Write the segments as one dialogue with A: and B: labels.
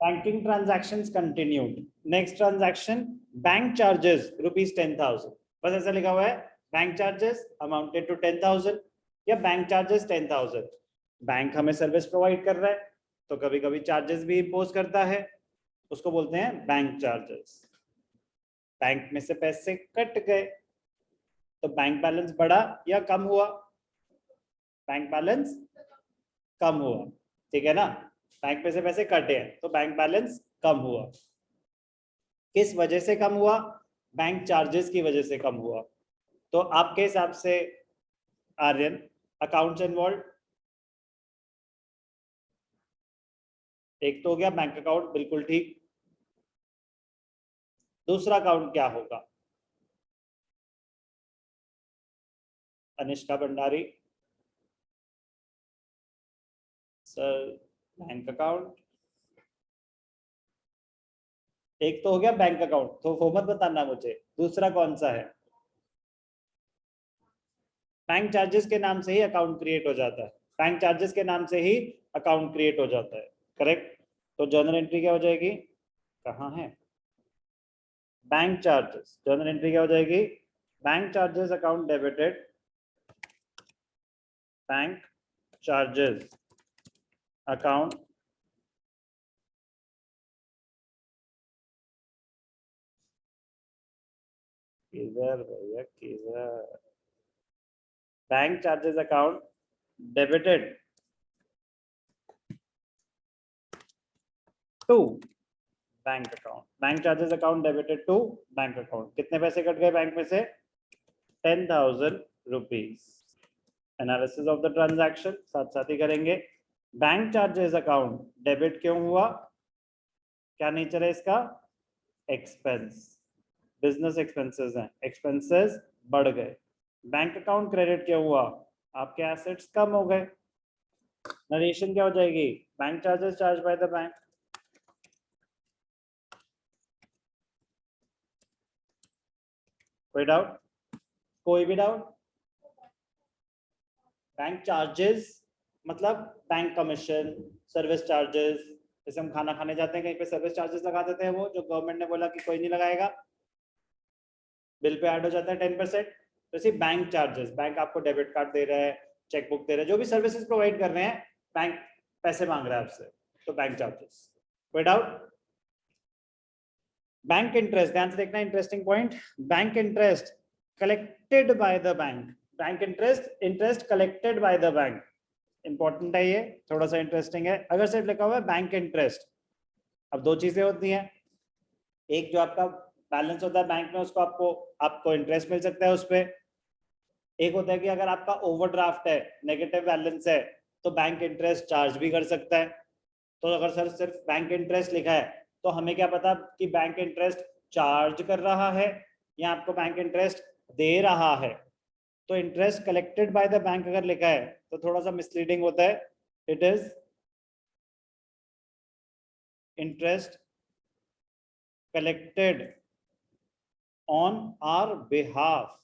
A: Banking transactions continued. Next transaction bank charges ₹10,000। बस ऐसा लिखा हुआ है बैंक चार्जेस अमाउंटेड टू 10,000 या बैंक चार्जेस 10,000। बैंक हमें सर्विस प्रोवाइड कर रहा है तो कभी कभी चार्जेस भी इम्पोज करता है, उसको बोलते हैं बैंक चार्जेस। बैंक में से पैसे कट गए तो बैंक बैलेंस बढ़ा या कम हुआ? बैंक बैलेंस कम हुआ, ठीक है ना। बैंक में से पैसे कटे हैं तो बैंक बैलेंस कम हुआ। किस वजह से कम हुआ? बैंक चार्जेस की वजह से कम हुआ। तो आपके हिसाब से आर्यन, अकाउंट्स इन्वॉल्व, एक तो हो गया बैंक अकाउंट, बिल्कुल ठीक। दूसरा अकाउंट क्या होगा? Anishka Bhandari sir, bank account. एक तो हो गया बैंक अकाउंट, तो वो मत बताना मुझे, दूसरा कौन सा है? बैंक चार्जेस के नाम से ही अकाउंट क्रिएट हो जाता है, बैंक चार्जेस के नाम से ही अकाउंट क्रिएट हो जाता है, करेक्ट। तो जर्नल एंट्री क्या हो जाएगी? कहाँ है बैंक चार्जेस? जर्नल एंट्री क्या हो जाएगी? Bank charges account debited, bank charges account किधर भैया किधर? Bank charges account debited to bank account, bank charges account debited to bank account. कितने पैसे कट गए बैंक में से? 10,000 rupees. Analysis of the transaction साथ साथ ही करेंगे। बैंक चार्जेस अकाउंट डेबिट क्यों हुआ? क्या नेचर है इसका? एक्सपेंस, बिजनेस एक्सपेंसेस हैं, एक्सपेंसेस बढ़ गए। बैंक अकाउंट क्रेडिट क्यों हुआ? आपके एसेट्स कम हो गए। नरेशन क्या हो जाएगी? Bank charges charge by the bank. कोई डाउट? कोई भी डाउट? बैंक चार्जेस मतलब बैंक कमीशन, सर्विस चार्जेस। जैसे हम खाना खाने जाते हैं कहीं पे सर्विस चार्जेस लगा देते हैं, वो जो गवर्नमेंट ने बोला कि कोई नहीं लगाएगा, बिल पे ऐड हो जाता है 10%। तो इसी बैंक चार्जेस, बैंक आपको डेबिट कार्ड दे रहा है, चेक बुक दे रहा है, जो भी सर्विसेज प्रोवाइड कर रहे हैं, बैंक पैसे मांग रहा है आपसे, तो बैंक चार्जेस। कोई डाउट? बैंक इंटरेस्ट, ध्यान से देखना, interesting point. Bank interest collected by the bank, bank interest, interest collected by the bank. Important है ये, थोड़ा सा इंटरेस्टिंग है। अगर सिर्फ लिखा हुआ है बैंक इंटरेस्ट, अब दो चीजें होती हैं, एक जो आपका बैलेंस होता है बैंक में, उसको आपको आपको इंटरेस्ट मिल सकता है उस पर। एक होता है कि अगर आपका ओवरड्राफ्ट है, नेगेटिव बैलेंस है, तो बैंक इंटरेस्ट चार्ज भी कर सकता है। तो अगर सर सिर्फ बैंक इंटरेस्ट लिखा है तो हमें क्या पता कि बैंक इंटरेस्ट चार्ज कर रहा है या आपको बैंक इंटरेस्ट दे रहा है। तो interest collected by the bank अगर लिखा है तो थोड़ा सा मिसलीडिंग होता है। It is interest collected on our behalf,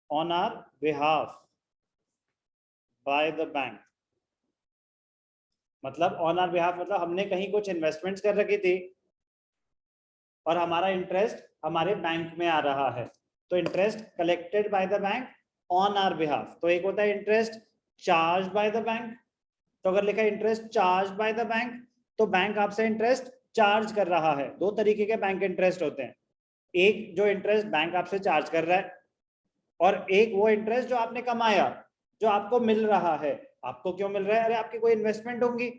A: on our behalf by the bank. मतलब ऑन आवर बिहाफ मतलब हमने कहीं कुछ इन्वेस्टमेंट्स कर रखी थी और हमारा इंटरेस्ट हमारे बैंक में आ रहा है, तो interest collected by the bank on our behalf. तो एक होता है interest charge by the bank, तो अगर लिखा है interest charge by the bank तो बैंक आपसे इंटरेस्ट चार्ज कर रहा है। दो तरीके के बैंक इंटरेस्ट होते हैं, एक जो इंटरेस्ट बैंक आपसे चार्ज कर रहा है और एक वो इंटरेस्ट जो आपने कमाया, जो आपको मिल रहा है। आपको क्यों मिल रहा है? अरे आपकी कोई इन्वेस्टमेंट होंगी।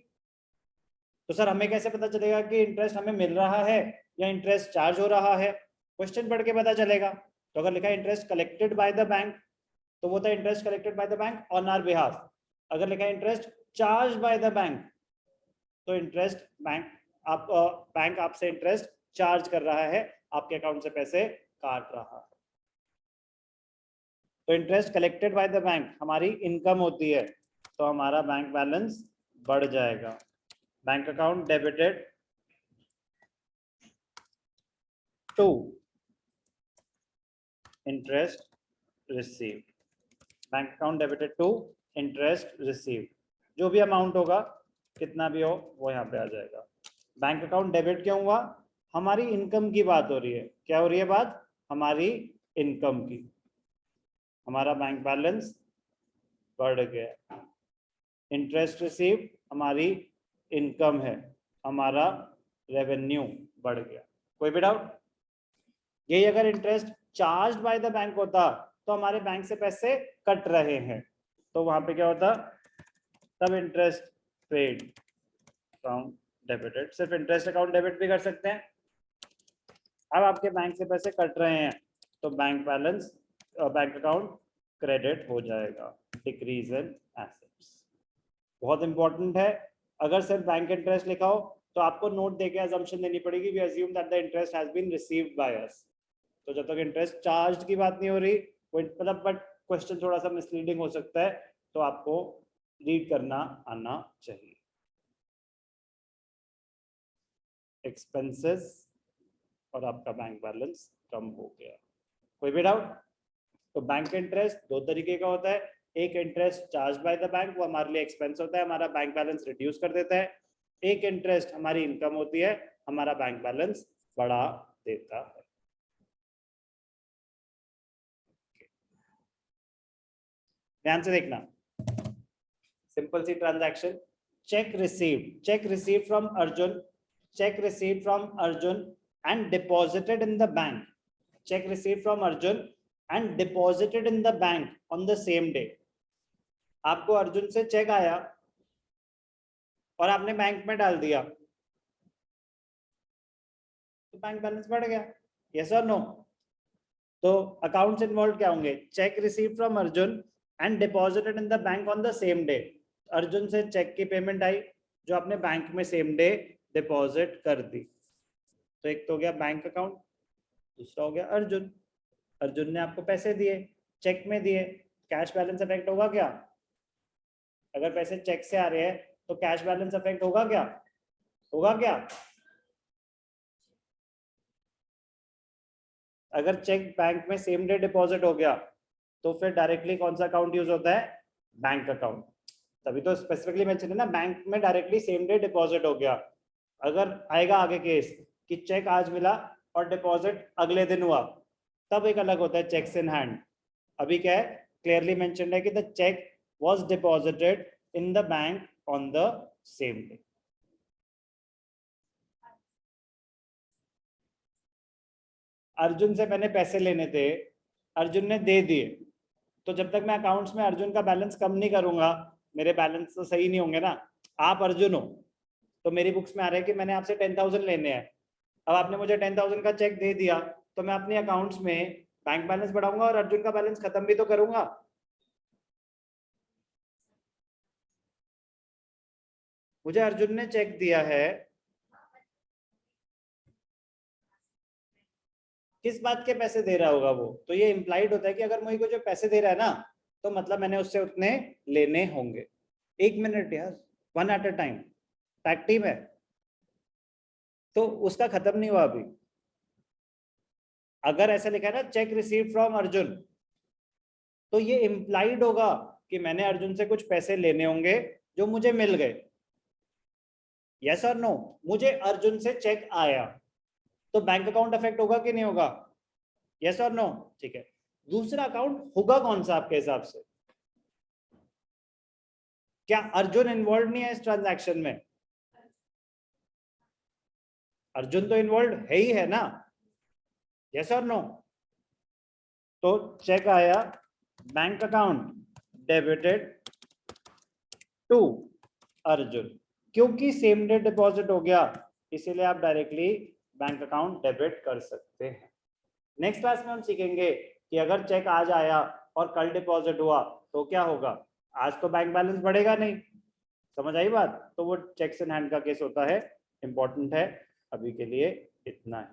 A: तो सर हमें कैसे पता चलेगा कि इंटरेस्ट हमें मिल रहा है या इंटरेस्ट चार्ज हो रहा है? क्वेश्चन पढ़ के पता चलेगा। तो अगर लिखा है interest collected by the bank तो वो था interest collected by the bank on our behalf. अगर लिखा है interest charge by the bank तो इंटरेस्ट बैंक बैंक आपसे इंटरेस्ट चार्ज कर रहा है, आपके अकाउंट से पैसे काट रहा है। तो interest collected by the bank हमारी इनकम होती है, तो हमारा बैंक बैलेंस बढ़ जाएगा। Bank account debited to interest received, bank account debited to interest received. जो भी अमाउंट होगा, कितना भी हो, वो यहाँ पे आ जाएगा। बैंक अकाउंट डेबिट क्यों हुआ? हमारी इनकम की बात हो रही है। क्या हो रही है बात? हमारी इनकम की। हमारा बैंक बैलेंस बढ़ गया। इंटरेस्ट रिसीव हमारी इनकम है, हमारा रेवेन्यू बढ़ गया। कोई भी डाउट? यही अगर interest charge by the bank होता तो हमारे बैंक से पैसे कट रहे हैं, तो वहां पे क्या होता? तब इंटरेस्ट पेड अकाउंट डेबिटेड। सिर्फ इंटरेस्ट अकाउंट डेबिट भी कर सकते हैं। अब आपके बैंक से पैसे कट रहे हैं तो bank balance bank account credit हो जाएगा। Decrease in assets. बहुत इंपॉर्टेंट है। अगर सिर्फ बैंक इंटरेस्ट लिखा हो तो आपको नोट देके अजम्पशन देनी पड़ेगी, we assume that the interest has been received by us. तो जब तक इंटरेस्ट चार्ज की बात नहीं हो रही, मतलब बट क्वेश्चन थोड़ा सा मिसलीडिंग हो सकता है, तो आपको रीड करना आना चाहिए। एक्सपेंसेस और आपका बैंक बैलेंस कम हो गया। कोई भी डाउट? तो बैंक इंटरेस्ट दो तरीके का होता है। एक interest charge by the bank, वो हमारे लिए एक्सपेंस होता है, हमारा बैंक बैलेंस रिड्यूस कर देता है। एक इंटरेस्ट हमारी इनकम होती है, हमारा बैंक बैलेंस बढ़ा देता है। ध्यान से देखना, सिंपल सी transaction. Cheque received from Arjun, cheque received from Arjun and deposited in the bank. Cheque received from Arjun and deposited in the bank on the same day. आपको अर्जुन से चेक आया और आपने बैंक में डाल दिया, तो बैंक बैलेंस बढ़ गया। यस और नो? तो अकाउंट्स इन्वॉल्व क्या होंगे? Check receive from Arjun and deposited in the bank on the same day. Arjun से चेक की पेमेंट आई जो आपने बैंक में सेम डे डिपॉजिट कर दी। तो एक तो हो गया बैंक अकाउंट, दूसरा हो गया अर्जुन। अर्जुन ने आपको पैसे दिए, चेक में दिए, कैश बैलेंस अफेक्ट होगा क्या? अगर पैसे चेक से आ रहे हैं तो कैश बैलेंस अफेक्ट होगा क्या? होगा क्या? अगर चेक बैंक में सेम डे डिपॉजिट हो गया तो फिर डायरेक्टली कौन सा अकाउंट यूज होता है? Bank account. तभी तो स्पेसिफिकली मेंशन है ना, बैंक में डायरेक्टली सेम डे डिपॉजिट हो गया। अगर आएगा आगे केस कि चेक आज मिला और डिपॉजिट अगले दिन हुआ, तब एक अलग होता है चेक्स इन हैंड। अभी क्या है? क्लियरली मेंशन है कि the cheque was deposited in the bank on the same day. Arjun से मैंने पैसे लेने थे, अर्जुन ने दे दिए, तो जब तक मैं अकाउंट्स में अर्जुन का बैलेंस कम नहीं करूंगा, मेरे बैलेंस तो सही नहीं होंगे ना। आप अर्जुन हो तो मेरी बुक्स में आ रहा है कि मैंने आपसे 10,000 लेने हैं। अब आपने मुझे 10,000 का चेक दे दिया तो मैं अपने अकाउंट्स में बैंक बैलेंस बढ़ाऊंगा और अर्जुन का बैलेंस खत्म भी तो करूंगा। मुझे अर्जुन ने चेक दिया है, किस बात के पैसे दे रहा होगा वो? तो ये इंप्लाइड होता है कि अगर मुझे को जो पैसे दे रहा है ना, तो मतलब मैंने उससे उतने लेने होंगे। एक मिनट यार, one at a time, tag team है तो उसका खत्म नहीं हुआ अभी। अगर ऐसा लिखा है ना चेक रिसीव फ्रॉम अर्जुन, तो ये इंप्लाइड होगा कि मैंने अर्जुन से कुछ पैसे लेने होंगे जो मुझे मिल गए। यस और नो? मुझे अर्जुन से चेक आया तो बैंक अकाउंट अफेक्ट होगा कि नहीं होगा? यस और नो? ठीक है। दूसरा अकाउंट होगा कौन सा आपके हिसाब से? क्या अर्जुन इन्वॉल्व नहीं है इस ट्रांजैक्शन में? अर्जुन तो इन्वॉल्व है ही है ना। यस और नो? तो चेक आया, bank account debited to Arjun. क्योंकि सेम डे डिपॉजिट हो गया इसीलिए आप डायरेक्टली बैंक अकाउंट डेबिट कर सकते हैं। नेक्स्ट क्लास में हम सीखेंगे कि अगर चेक आज आया और कल डिपॉजिट हुआ तो क्या होगा। आज तो बैंक बैलेंस बढ़ेगा नहीं, समझ आई बात? तो वो चेक्स इन हैंड का केस होता है, इंपॉर्टेंट है। अभी के लिए इतना ही।